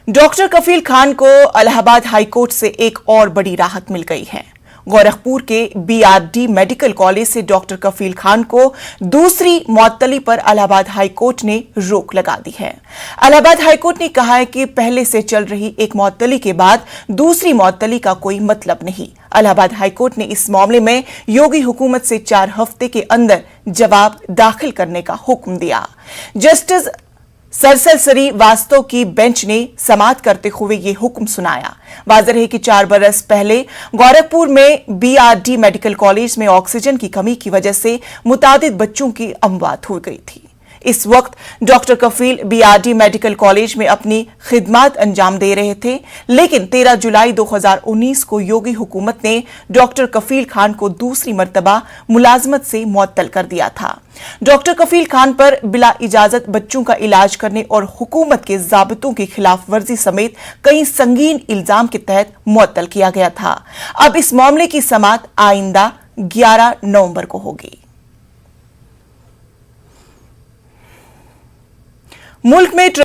Doctor कफील खान को Allahabad high court से एक और बड़ी राहत मिल गई है। गोरखपुर के बीआरडी मेडिकल कॉलेज से डॉक्टर कफील खान को दूसरी मुअत्तली पर इलाहाबाद हाई कोर्ट ने रोक लगा दी है। इलाहाबाद हाई कोर्ट ने कहा है कि पहले से चल रही एक मुअत्तली के बाद दूसरी मुअत्तली का कोई मतलब नहीं। इलाहाबाद हाई कोर्ट ने इस मामले में योगी हुकूमत से 4 हफ्ते के अंदर जवाब दाखिल करने का हुक्म दिया। जस्टिस सरसल श्रीवास्तव की बेंच ने समाअत करते हुए ये हुक्म सुनाया। वाज़ेह है कि 4 बरस पहले गोरखपुर में बीआरडी मेडिकल कॉलेज में ऑक्सीजन की कमी की वजह से मुतादिद बच्चों की अमवात हो गई थी। इस वक्त डॉक्टर कफील बीआरडी मेडिकल कॉलेज में अपनी खिदमत अंजाम दे रहे थे, लेकिन 13 जुलाई 2019 को योगी हुकूमत ने डॉक्टर कफील खान को दूसरी मर्तबा मुलाजमत से मुअत्तल कर दिया था। डॉक्टर कफील खान पर बिला इजाजत बच्चों का इलाज करने और हुकूमत के ज़ाबितों की खिलाफ वर्जी समेत कई संगीन इल्जाम के तहत मुअत्तल किया गया था। अब इस मामले की समाअत आइंदा 11 नवंबर को होगी। मुल्क में